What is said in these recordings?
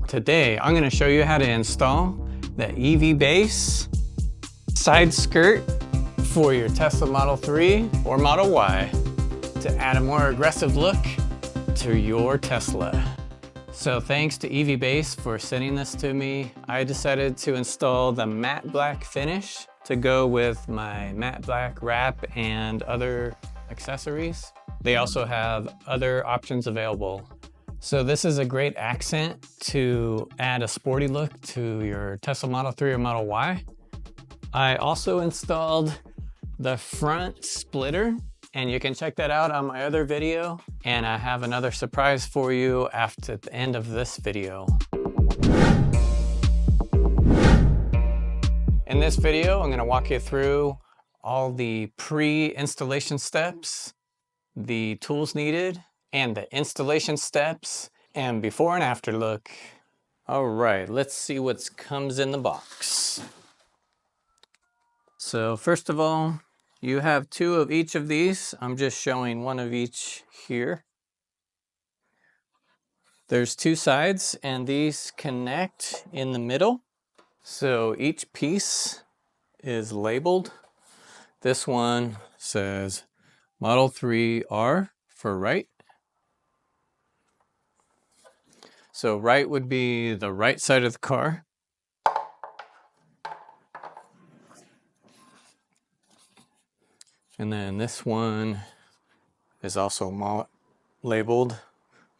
Today, I'm going to show you how to install the EV base side skirt for your Tesla Model 3 or Model Y to add a more aggressive look to your Tesla. So thanks to EV Base for sending this to me. I decided to install the matte black finish to go with my matte black wrap and other accessories. They also have other options available. So this is a great accent to add a sporty look to your Tesla Model 3 or Model Y. I also installed the front splitter, and you can check that out on my other video. And I have another surprise for you after the end of this video. In this video, I'm going to walk you through all the pre-installation steps, the tools needed, and the installation steps, and before and after look. All right, let's see what comes in the box. So first of all, you have two of each of these. I'm just showing one of each here. There's two sides, and these connect in the middle. So each piece is labeled. This one says Model 3R for right. So right would be the right side of the car. And then this one is also labeled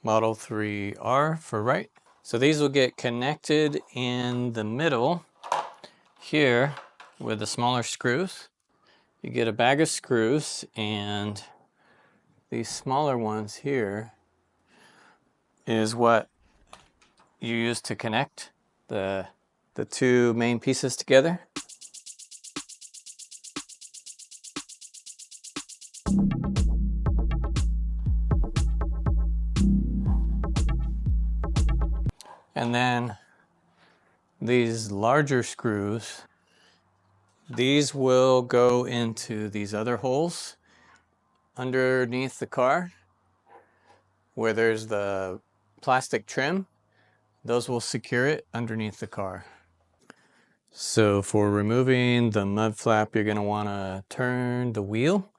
Model 3R for right. So these will get connected in the middle here with the smaller screws. You get a bag of screws, and these smaller ones here is what you use to connect the two main pieces together. And then these larger screws, these will go into these other holes underneath the car where there's the plastic trim. Those will secure it underneath the car. So for removing the mud flap, you're going to want to turn the wheel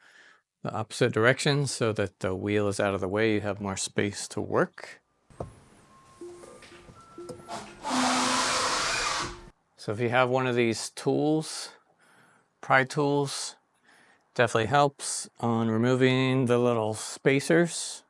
the opposite direction so that the wheel is out of the way. You have more space to work. So if you have one of these tools, pry tools, definitely helps on removing the little spacers.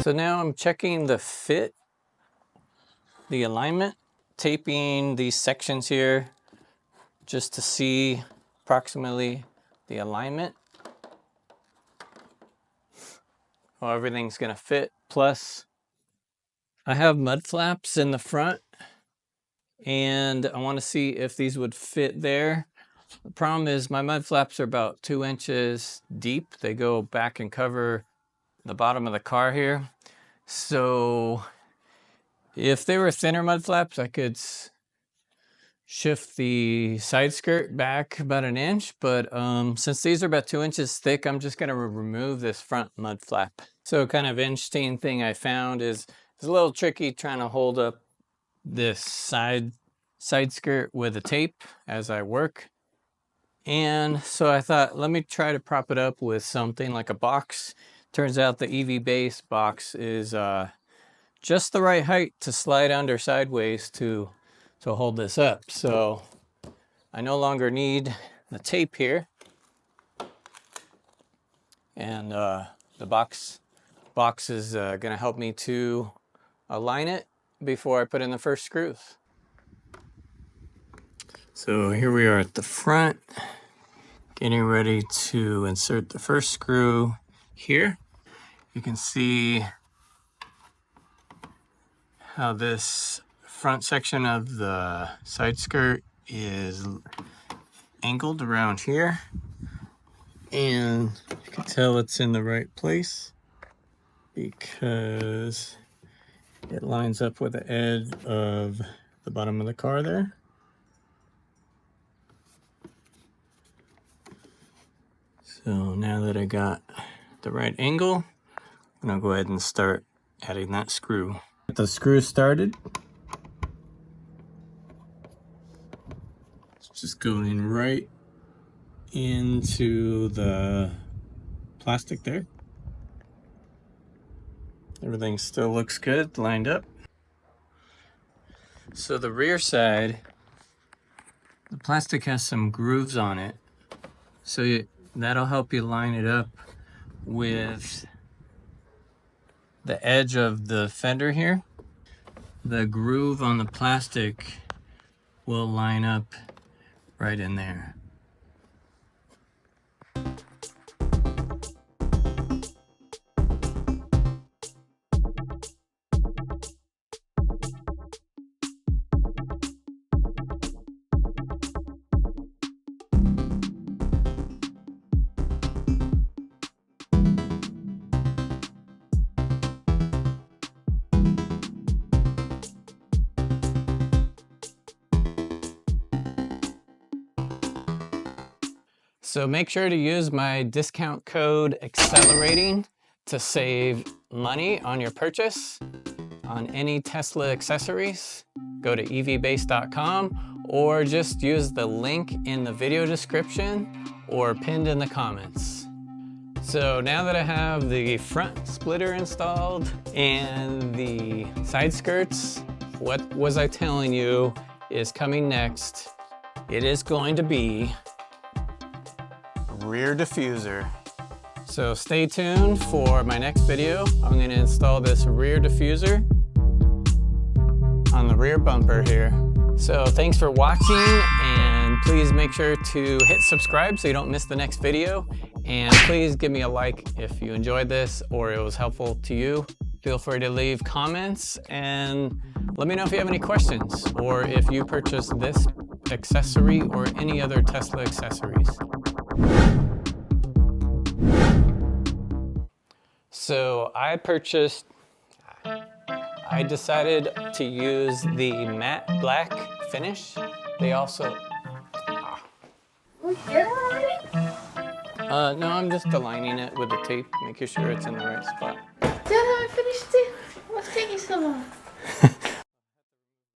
So now I'm checking the fit, the alignment, taping these sections here just to see approximately the alignment. How everything's gonna fit. Plus, I have mud flaps in the front, and I want to see if these would fit there. The problem is my mud flaps are about 2 inches deep. They go back and cover the bottom of the car here. So if they were thinner mud flaps, I could shift the side skirt back about 1 inch, but since these are about 2 inches thick, I'm just gonna remove this front mud flap. So kind of interesting thing I found is it's a little tricky trying to hold up this side skirt with a tape as I work. And so I thought, let me try to prop it up with something like a box. Turns out the EV base box is just the right height to slide under sideways to hold this up. So I no longer need the tape here. And the box is gonna help me to align it before I put in the first screws. So here we are at the front, getting ready to insert the first screw here. You can see how this front section of the side skirt is angled around here. And you can tell it's in the right place because it lines up with the edge of the bottom of the car there. So now that I got the right angle, I'm gonna go ahead and start adding that screw. Get the screw started. It's just going right into the plastic there. Everything still looks good, lined up. So the rear side, the plastic has some grooves on it. So that'll help you line it up with the edge of the fender here. The groove on the plastic will line up right in there. So make sure to use my discount code accelerating to save money on your purchase on any Tesla accessories. Go to evbase.com or just use the link in the video description or pinned in the comments. So now that I have the front splitter installed and the side skirts, what was I telling you is coming next? It is going to be rear diffuser. So stay tuned for my next video. I'm going to install this rear diffuser on the rear bumper here. So thanks for watching, and please make sure to hit subscribe so you don't miss the next video. And please give me a like if you enjoyed this or it was helpful to you. Feel free to leave comments and let me know if you have any questions or if you purchased this accessory or any other Tesla accessories. So I decided to use the matte black finish. They also... We did already? No, I'm just aligning it with the tape, making sure it's in the right spot. Dad, haven't finished it. What's taking so long?